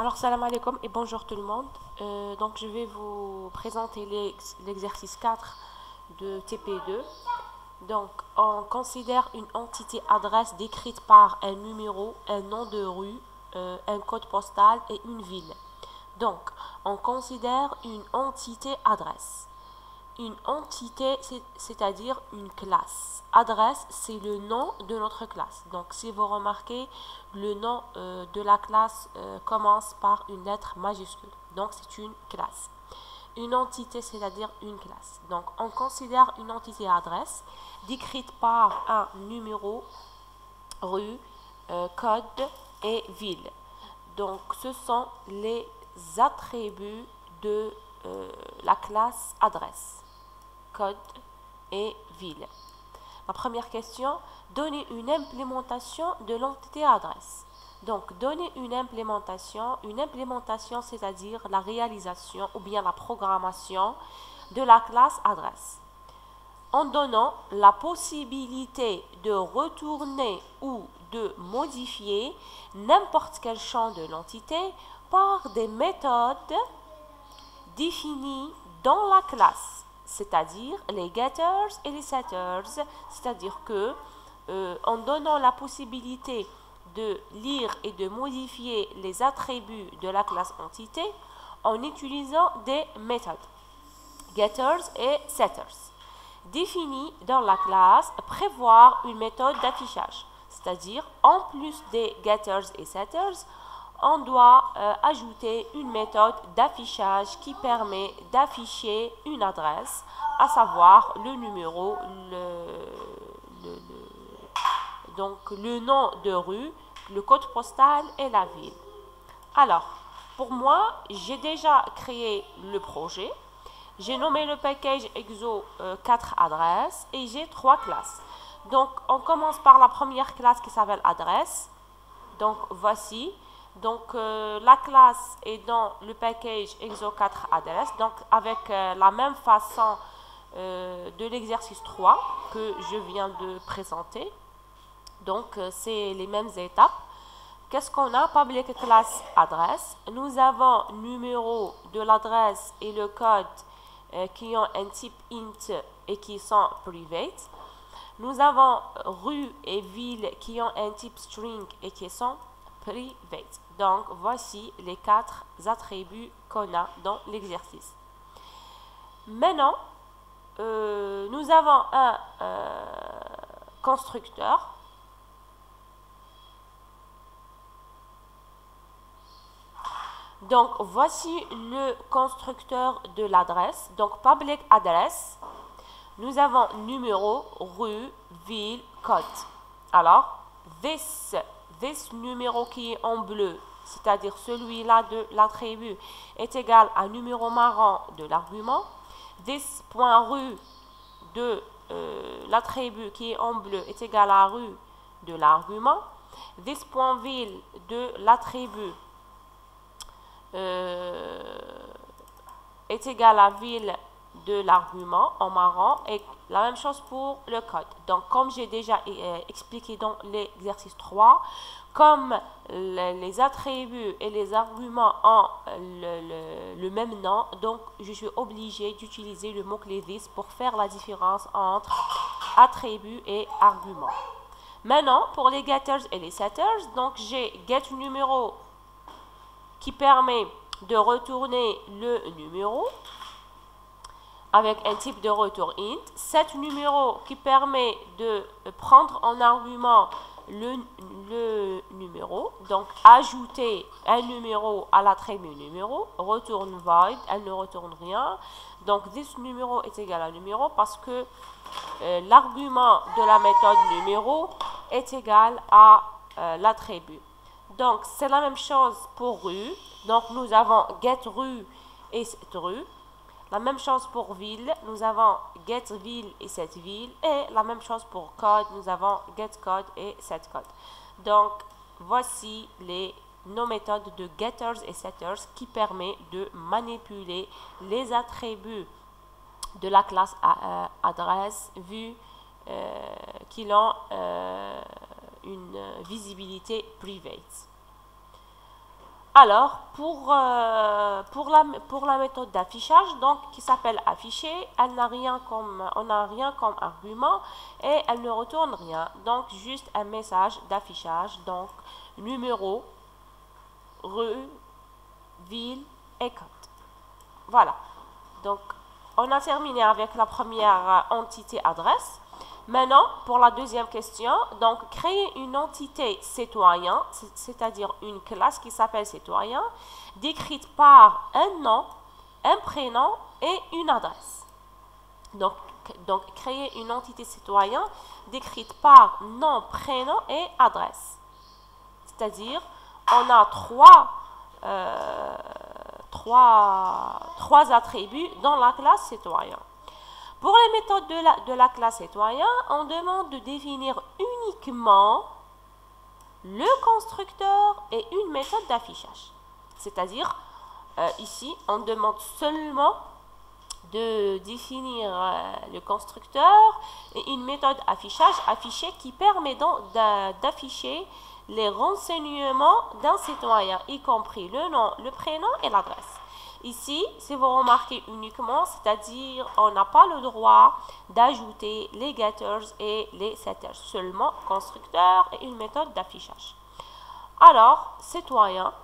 Alors, salam alaikum et bonjour tout le monde. Donc, je vais vous présenter l'exercice 4 de TP2. Donc, on considère une entité adresse décrite par un numéro, un nom de rue, un code postal et une ville. Donc, on considère une entité adresse. Une entité, c'est-à-dire une classe. Adresse, c'est le nom de notre classe. Donc, si vous remarquez, le nom de la classe commence par une lettre majuscule. Donc, c'est une classe. Une entité, c'est-à-dire une classe. Donc, on considère une entité adresse décrite par un numéro, rue, code et ville. Donc, ce sont les attributs de la classe adresse. Code et ville. La première question, donner une implémentation de l'entité adresse. Donc, donner une implémentation, c'est-à-dire la réalisation ou bien la programmation de la classe adresse. En donnant la possibilité de retourner ou de modifier n'importe quel champ de l'entité par des méthodes définies dans la classe, c'est-à-dire les getters et les setters, c'est-à-dire que en donnant la possibilité de lire et de modifier les attributs de la classe entité en utilisant des méthodes getters et setters. Définies dans la classe, prévoir une méthode d'affichage, c'est-à-dire en plus des getters et setters, on doit ajouter une méthode d'affichage qui permet d'afficher une adresse, à savoir le numéro, donc le nom de rue, le code postal et la ville. Alors, pour moi, j'ai déjà créé le projet. J'ai nommé le package EXO 4 adresses et j'ai 3 classes. Donc, on commence par la première classe qui s'appelle adresse. Donc, voici. Donc, la classe est dans le package EXO 4 adresse. Donc, avec la même façon de l'exercice 3 que je viens de présenter. Donc, c'est les mêmes étapes. Qu'est-ce qu'on a? Public class adresse. Nous avons numéro de l'adresse et le code qui ont un type int et qui sont private. Nous avons rue et ville qui ont un type string et qui sont private. Donc, voici les 4 attributs qu'on a dans l'exercice. Maintenant, nous avons un constructeur. Donc, voici le constructeur de l'adresse. Donc, public address. Nous avons numéro, rue, ville, code. Alors, this numéro qui est en bleu, c'est-à-dire celui-là de l'attribut, est égal à numéro marron de l'argument. This.rue de l'attribut qui est en bleu est égal à rue de l'argument. This.ville de l'attribut est égal à ville de l'argument en marron et la même chose pour le code. Donc, comme j'ai déjà expliqué dans l'exercice 3, comme les attributs et les arguments ont le même nom, donc je suis obligé d'utiliser le mot-clé this pour faire la différence entre attributs et arguments. Maintenant, pour les getters et les setters, donc j'ai get numéro qui permet de retourner le numéro avec un type de retour int. Set numéro qui permet de prendre en argument le numéro. Donc, ajouter un numéro à l'attribut numéro. Retourne void, elle ne retourne rien. Donc, this numéro est égal à numéro parce que l'argument de la méthode numéro est égal à l'attribut. Donc, c'est la même chose pour rue. Donc, nous avons get rue et set rue. La même chose pour ville. Nous avons get ville et set ville. Et la même chose pour code. Nous avons get code et set code. Donc, voici nos méthodes de getters et setters qui permettent de manipuler les attributs de la classe adresse vu qu'ils ont une visibilité private. Alors, pour la méthode d'affichage, donc qui s'appelle afficher, on n'a rien comme argument et elle ne retourne rien. Donc, juste un message d'affichage, donc numéro, rue, ville et code. Voilà. Donc, on a terminé avec la première entité adresse. Maintenant, pour la deuxième question, donc créer une entité citoyen, c'est-à-dire une classe qui s'appelle citoyen, décrite par un nom, un prénom et une adresse. Donc créer une entité citoyen décrite par nom, prénom et adresse. C'est-à-dire, on a trois attributs dans la classe citoyen. Pour les méthodes de la classe citoyen, on demande de définir uniquement le constructeur et une méthode d'affichage. C'est-à-dire, ici, on demande seulement de définir le constructeur et une méthode affichage affichée qui permet d'afficher les renseignements d'un citoyen, y compris le nom, le prénom et l'adresse. Ici, si vous remarquez uniquement, c'est-à-dire on n'a pas le droit d'ajouter les getters et les setters, seulement constructeur et une méthode d'affichage. Alors, citoyen,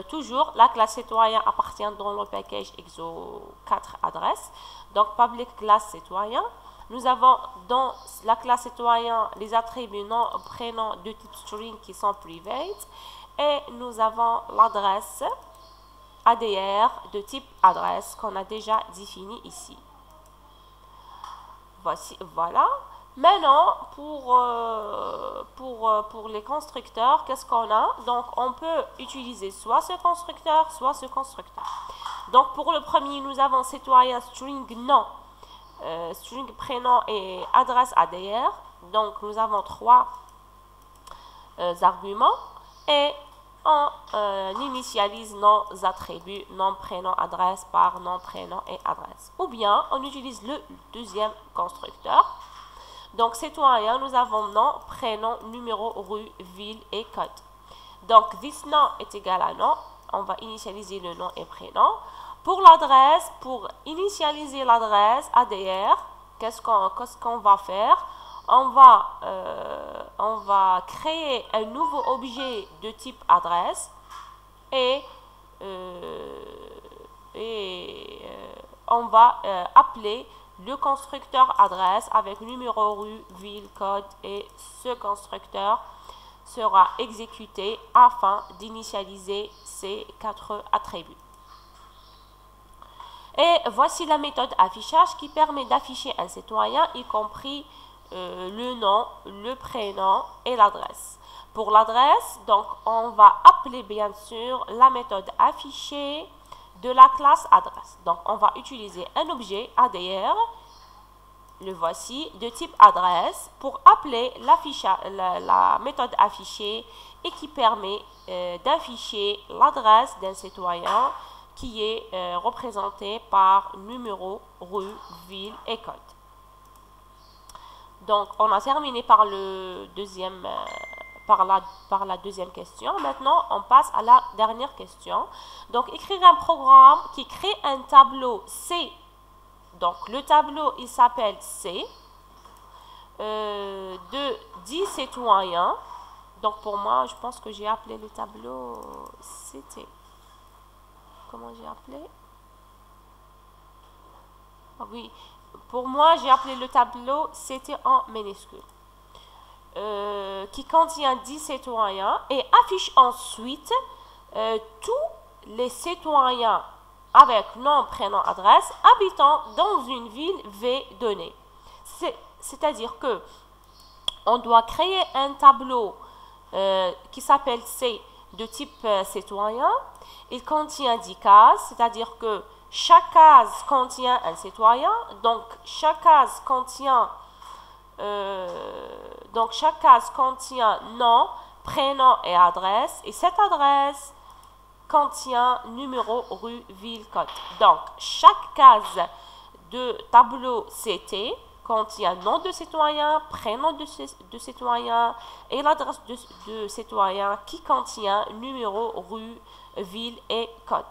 toujours la classe citoyen appartient dans le package EXO4 adresse, donc public class citoyen. Nous avons dans la classe citoyen les attributs nom, prénom de type string qui sont private et nous avons l'adresse ADR de type adresse qu'on a déjà défini ici. Voilà. Maintenant, pour les constructeurs, qu'est-ce qu'on a? Donc, on peut utiliser soit ce constructeur, soit ce constructeur. Donc, pour le premier, nous avons citoyen string nom, string prénom et adresse ADR. Donc, nous avons trois arguments et on initialise nos attributs nom, prénom, adresse par nom, prénom et adresse. Ou bien, on utilise le deuxième constructeur. Donc, citoyen, nous avons nom, prénom, numéro, rue, ville et code. Donc, this nom est égal à nom. On va initialiser le nom et prénom. Pour l'adresse, pour initialiser l'adresse ADR, qu'est-ce qu'on va faire? On va créer un nouveau objet de type adresse et on va appeler le constructeur adresse avec numéro, rue, ville, code et ce constructeur sera exécuté afin d'initialiser ces quatre attributs. Et voici la méthode affichage qui permet d'afficher un citoyen, y compris le nom, le prénom et l'adresse. Pour l'adresse, donc, on va appeler bien sûr la méthode affichée de la classe adresse. Donc, on va utiliser un objet ADR, le voici, de type adresse pour appeler la méthode affichée et qui permet d'afficher l'adresse d'un citoyen qui est représenté par numéro, rue, ville et code. Donc, on a terminé par la deuxième question. Maintenant, on passe à la dernière question. Donc, écrire un programme qui crée un tableau C. Donc, le tableau, il s'appelle C. De 10 citoyens. Donc, pour moi, je pense que j'ai appelé le tableau CT. Comment j'ai appelé? Ah oui. Pour moi, j'ai appelé le tableau CT en minuscule. Qui contient 10 citoyens et affiche ensuite tous les citoyens avec nom, prénom, adresse habitant dans une ville V donnée. C'est-à-dire que on doit créer un tableau qui s'appelle C de type citoyen. Il contient 10 cases, c'est-à-dire que chaque case contient un citoyen, donc chaque case contient nom, prénom et adresse, et cette adresse contient numéro, rue, ville, code. Donc, chaque case de tableau CT contient nom de citoyen, prénom de citoyen et l'adresse de citoyen qui contient numéro, rue, ville et code.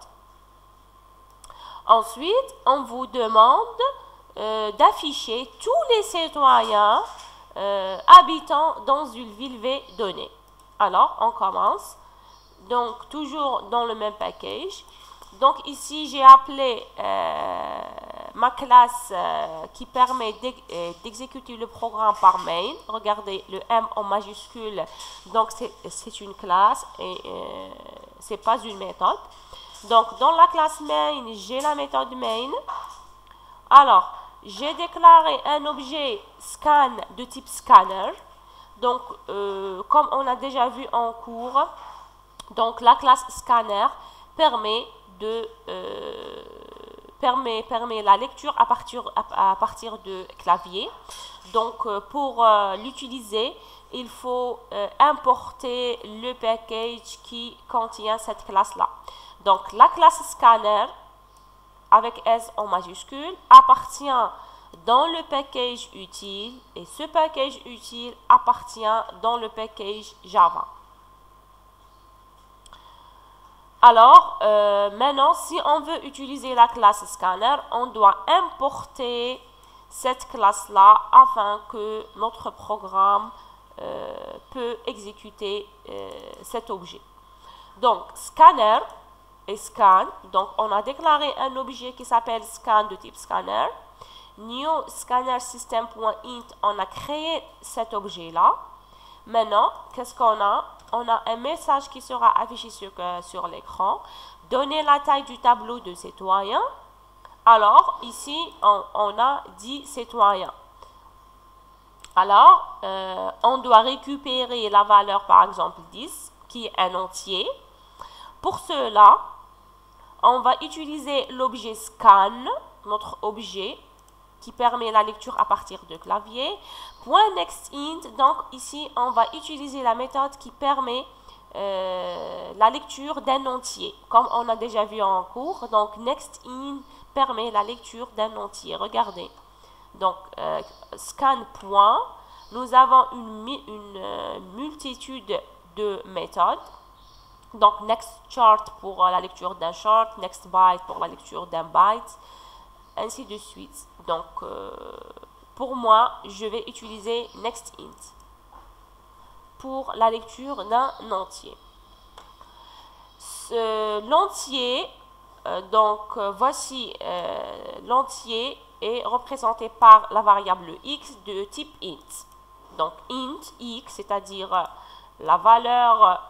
Ensuite, on vous demande d'afficher tous les citoyens habitant dans une ville V donnée. Alors, on commence. Donc, toujours dans le même package. Donc, ici, j'ai appelé ma classe qui permet d'exécuter le programme par main. Regardez, le M en majuscule. Donc, c'est une classe et c'est pas une méthode. Donc, dans la classe main, j'ai la méthode main. Alors, j'ai déclaré un objet scan de type scanner. Donc, comme on a déjà vu en cours, donc la classe scanner permet la lecture à partir de clavier. Donc, pour l'utiliser, il faut importer le package qui contient cette classe-là. Donc, la classe scanner, avec S en majuscule, appartient dans le package utile et ce package utile appartient dans le package Java. Alors, maintenant, si on veut utiliser la classe scanner, on doit importer cette classe-là afin que notre programme peut exécuter cet objet. Donc, scanner et scan. Donc, on a déclaré un objet qui s'appelle scan de type scanner. New scanner system.int, on a créé cet objet-là. Maintenant, qu'est-ce qu'on a? On a un message qui sera affiché sur l'écran. Donnez la taille du tableau de citoyens. Alors, ici, on a 10 citoyens. Alors, on doit récupérer la valeur, par exemple, 10, qui est un entier. Pour cela, on va utiliser l'objet scan, notre objet, qui permet la lecture à partir de clavier. .nextInt, donc ici, on va utiliser la méthode qui permet la lecture d'un entier, comme on a déjà vu en cours. Donc, nextInt permet la lecture d'un entier. Regardez. Donc, scan. Nous avons une multitude de méthodes. Donc, nextChart pour la lecture d'un chart, nextByte pour la lecture d'un byte, ainsi de suite. Donc, pour moi, je vais utiliser nextInt pour la lecture d'un entier. L'entier, voici l'entier est représenté par la variable x de type int. Donc, int x, c'est-à-dire la valeur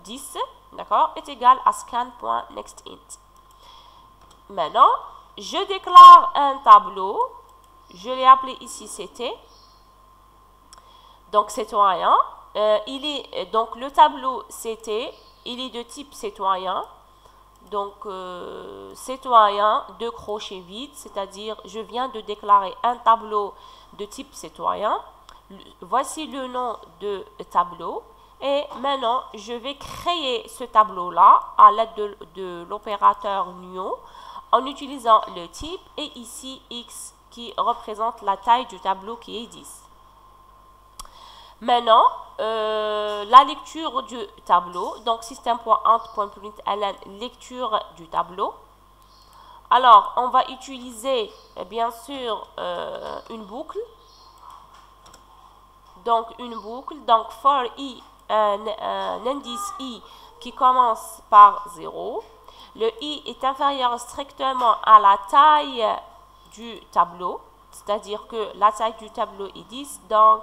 10, d'accord, est égal à scan.nextInt. Maintenant, je déclare un tableau. Je l'ai appelé ici CT. Donc, citoyen. Donc, le tableau CT, il est de type citoyen. Donc, citoyen de crochet vide, c'est-à-dire, je viens de déclarer un tableau de type citoyen. Voici le nom de tableau. Et maintenant, je vais créer ce tableau-là à l'aide de l'opérateur new en utilisant le type et ici x qui représente la taille du tableau qui est 10. Maintenant, la lecture du tableau, donc system.out.println, lecture du tableau. Alors, on va utiliser bien sûr une boucle. Donc, une boucle, donc for i, un indice i qui commence par 0. Le i est inférieur strictement à la taille du tableau, c'est-à-dire que la taille du tableau est 10, donc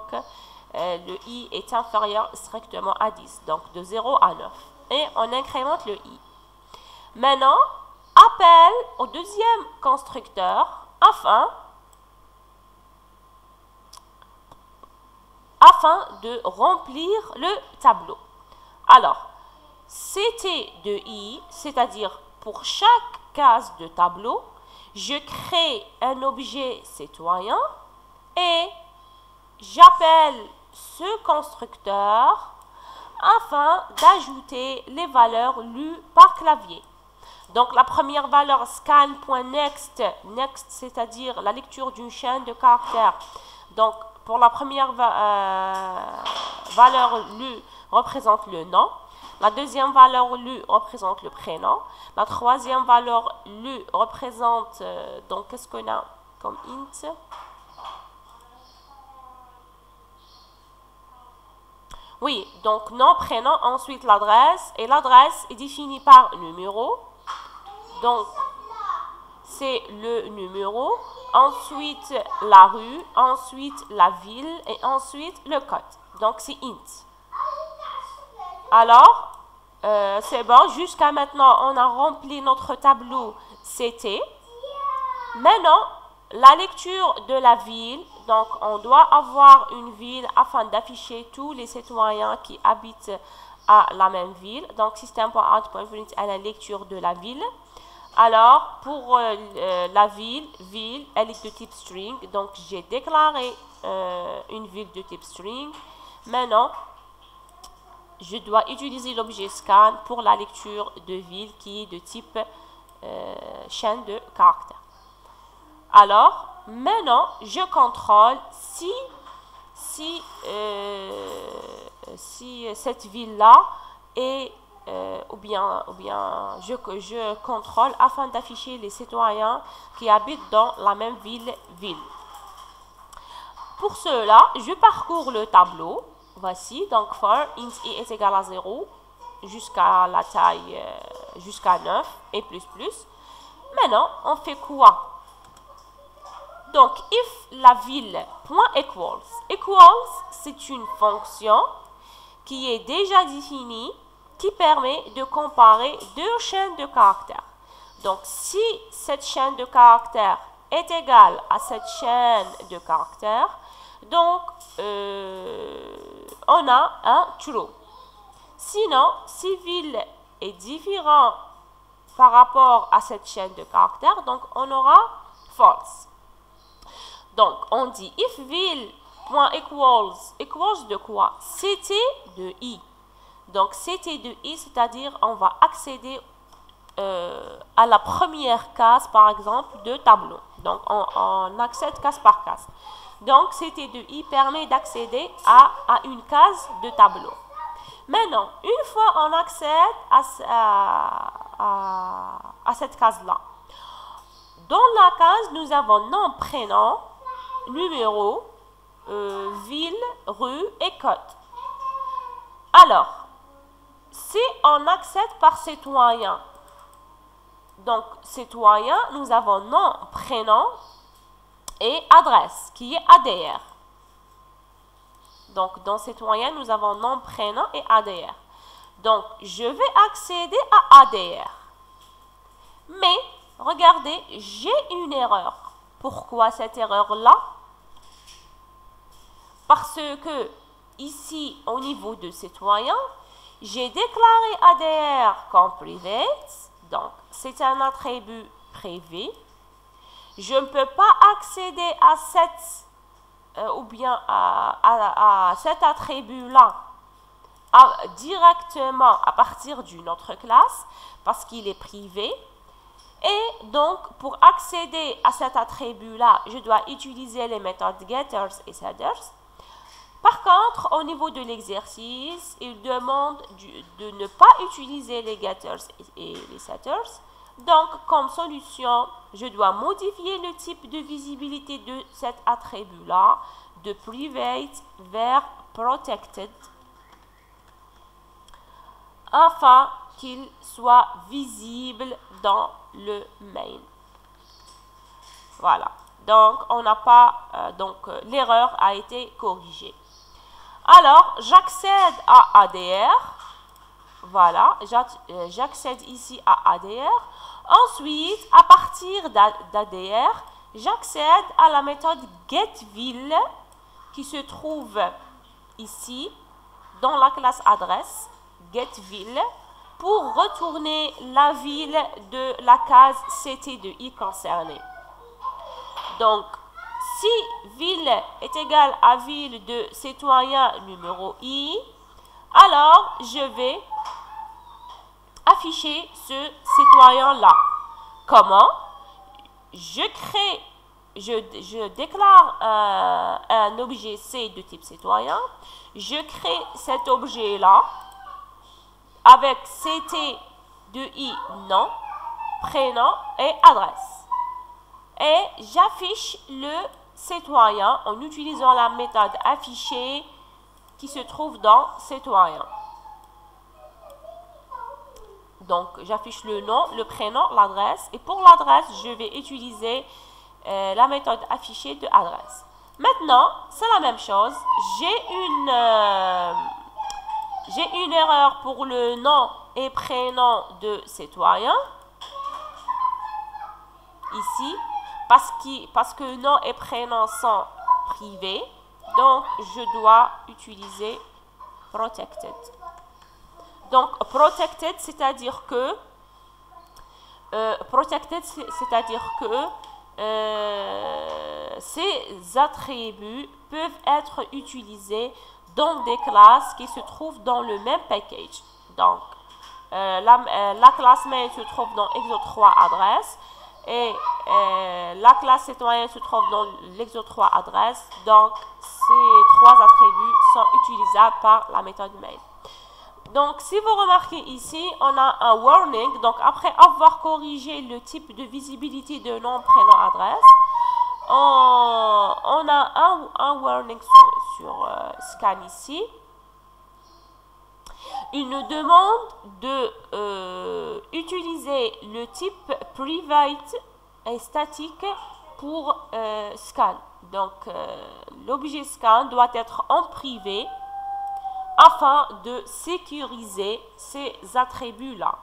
le i est inférieur strictement à 10, donc de 0 à 9. Et on incrémente le i. Maintenant, appel au deuxième constructeur afin de remplir le tableau. Alors, CT de i, c'est-à-dire pour chaque case de tableau, je crée un objet citoyen et j'appelle ce constructeur afin d'ajouter les valeurs lues par clavier. Donc, la première valeur, scan.next, next, c'est-à-dire la lecture d'une chaîne de caractères. Donc, pour la première valeur, lu représente le nom. La deuxième valeur, lu représente le prénom. La troisième valeur, lu représente, donc, qu'est-ce qu'on a comme int? Oui, donc nom, prénom, ensuite l'adresse. Et l'adresse est définie par numéro. Donc, c'est le numéro. Ensuite, la rue. Ensuite, la ville. Et ensuite, le code. Donc, c'est int. Alors, c'est bon. Jusqu'à maintenant, on a rempli notre tableau CT. Maintenant, la lecture de la ville. Donc, on doit avoir une ville afin d'afficher tous les citoyens qui habitent à la même ville. Donc, system.out.print à la lecture de la ville. Alors, pour la ville, elle est de type string. Donc, j'ai déclaré une ville de type string. Maintenant, je dois utiliser l'objet scan pour la lecture de ville qui est de type chaîne de caractères. Alors, maintenant, je contrôle si cette ville-là est, ou bien je contrôle afin d'afficher les citoyens qui habitent dans la même ville. Pour cela, je parcours le tableau. Voici, donc for int i est égal à 0 jusqu'à la taille, jusqu'à 9 et plus. Maintenant, on fait quoi? Donc, if la ville .equals, c'est une fonction qui est déjà définie, qui permet de comparer deux chaînes de caractères. Donc, si cette chaîne de caractères est égale à cette chaîne de caractères, donc, on a un true. Sinon, si ville est différent par rapport à cette chaîne de caractères, donc on aura false. Donc, on dit if ville.equals, equals de quoi? Ct de i. Donc, Ct de i, c'est-à-dire on va accéder à la première case, par exemple, de tableau. Donc, on accède case par case. Donc, Ct de i permet d'accéder à une case de tableau. Maintenant, une fois on accède à cette case-là, dans la case, nous avons nom, prénom, numéro, ville, rue et code. Alors, si on accède par citoyen, donc citoyen, nous avons nom, prénom et adresse qui est ADR. Donc, dans citoyen, nous avons nom, prénom et ADR. Donc, je vais accéder à ADR. Mais, regardez, j'ai une erreur. Pourquoi cette erreur-là? Parce que, ici, au niveau de citoyen, j'ai déclaré ADR comme private. Donc, c'est un attribut privé. Je ne peux pas accéder à cette à cet attribut-là directement à partir d'une autre classe parce qu'il est privé. Et donc, pour accéder à cet attribut-là, je dois utiliser les méthodes getters et setters. Par contre, au niveau de l'exercice, il demande de ne pas utiliser les getters et les setters. Donc, comme solution, je dois modifier le type de visibilité de cet attribut-là de private vers protected afin qu'il soit visible dans le main. Voilà. Donc, on n'a pas... l'erreur a été corrigée. Alors, j'accède à ADR. Voilà. J'accède ici à ADR. Ensuite, à partir d'ADR, j'accède à la méthode getVille qui se trouve ici dans la classe adresse getVille pour retourner la ville de la case Ct de i concernée. Donc, si ville est égale à ville de citoyen numéro i, alors je vais afficher ce citoyen-là. Comment? Je déclare un objet C de type citoyen. Je crée cet objet-là avec CT de I nom, prénom et adresse. Et j'affiche le citoyen en utilisant la méthode afficher qui se trouve dans citoyen. Donc, j'affiche le nom, le prénom, l'adresse. Et pour l'adresse, je vais utiliser la méthode afficher de adresse. Maintenant, c'est la même chose. J'ai une erreur pour le nom et prénom de citoyen. Ici, parce que nom et prénom sont privés. Donc, je dois utiliser protected. Donc, protected, c'est-à-dire que ces attributs peuvent être utilisés dans des classes qui se trouvent dans le même package. Donc, la classe mail se trouve dans exo3 adresse et la classe citoyen se trouve dans l'exo3 adresse. Donc, ces trois attributs sont utilisables par la méthode mail. Donc, si vous remarquez ici, on a un warning. Donc, après avoir corrigé le type de visibilité de nom, prénom, adresse, on a un warning sur scan ici. Il nous demande de utiliser le type private et statique pour scan. Donc, l'objet scan doit être en privé afin de sécuriser ces attributs-là.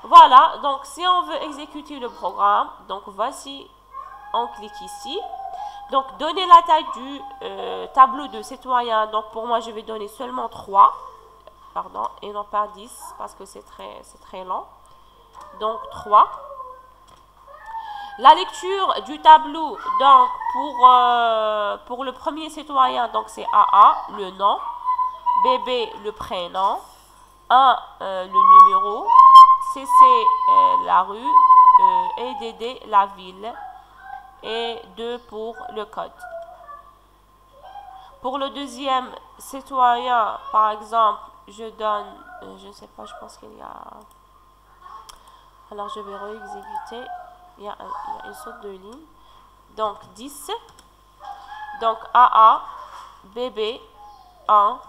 Voilà, donc si on veut exécuter le programme, donc voici, on clique ici. Donc, donner la taille du tableau de citoyen. Donc, pour moi, je vais donner seulement 3. Pardon, et non pas 10, parce que c'est très long. Donc, 3. La lecture du tableau, donc, pour le premier citoyen, donc, c'est AA, le nom. BB, le prénom. 1, le numéro. CC, la rue. Et DD, la ville. Et 2 pour le code. Pour le deuxième citoyen, par exemple, je donne, je ne sais pas, je pense qu'il y a... Alors, je vais réexécuter. Il y a une sorte de ligne. Donc, 10. Donc, AA, BB, 1,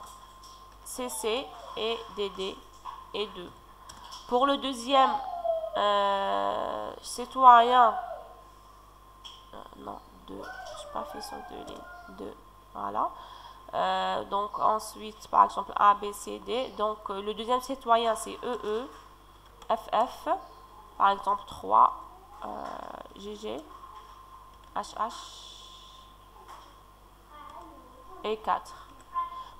CC et DD et 2. Pour le deuxième citoyen, non, 2. Je n'ai pas fait sur 2 lignes. 2. Voilà. Donc, ensuite, par exemple, A, B, C, D. Donc, le deuxième citoyen, c'est EE, FF. Par exemple, 3, GG, HH et 4.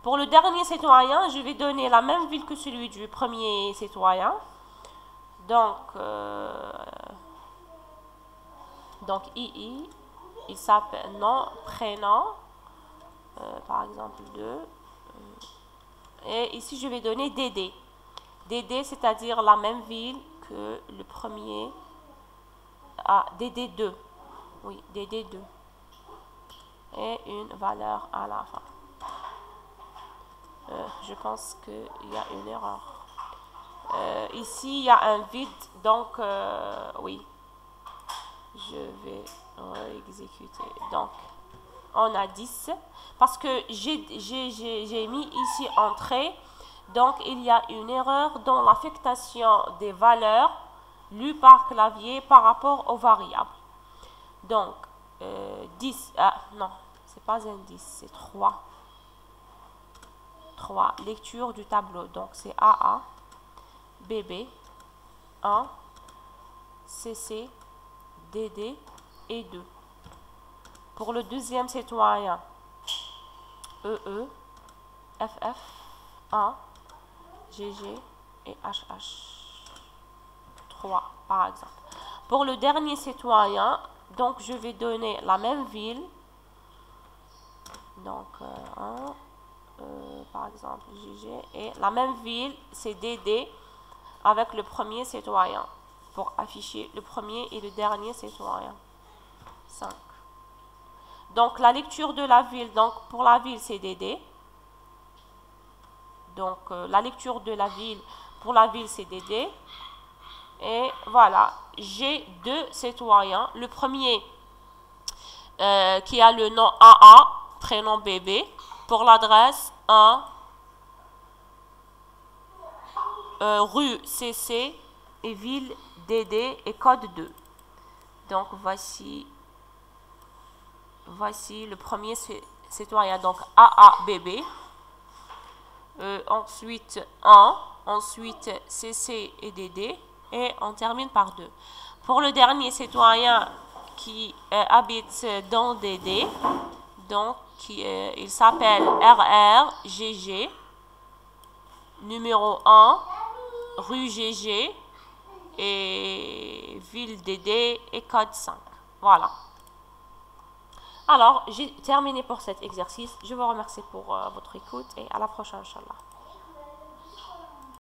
Pour le dernier citoyen, je vais donner la même ville que celui du premier citoyen. Donc II, il s'appelle nom, prénom, par exemple 2. Et ici, je vais donner DD. DD, c'est-à-dire la même ville que le premier. Ah, DD2. Oui, DD2. Et une valeur à la fin. Je pense qu'il y a une erreur. Ici, il y a un vide. Donc, oui. Je vais réexécuter. Donc, on a 10. Parce que j'ai mis ici entrée. Donc, il y a une erreur dans l'affectation des valeurs lues par clavier par rapport aux variables. Donc, 10. Non, c'est pas un 10, c'est 3. 3. Lecture du tableau. Donc, c'est AA, BB, 1, CC, DD et 2. Pour le deuxième citoyen, EE, FF, 1, GG et HH. 3, par exemple. Pour le dernier citoyen, donc je vais donner la même ville. Donc, 1, par exemple, GG. Et la même ville, c'est DD. avec le premier citoyen pour afficher le premier et le dernier citoyen. 5. Donc, la lecture de la ville, donc pour la ville, c'est DD. Donc, la lecture de la ville, pour la ville, c'est DD. Et voilà, j'ai 2 citoyens. Le premier qui a le nom AA, prénom bébé, pour l'adresse 1, rue CC et ville DD et code 2. Donc, voici le premier citoyen, donc AA bébé. Ensuite 1, ensuite CC et DD, et on termine par 2. Pour le dernier citoyen qui habite dans DD, donc il s'appelle RRGG, numéro 1, rue GG, et ville DD et code 5. Voilà. Alors, j'ai terminé pour cet exercice. Je vous remercie pour votre écoute et à la prochaine, Inch'Allah.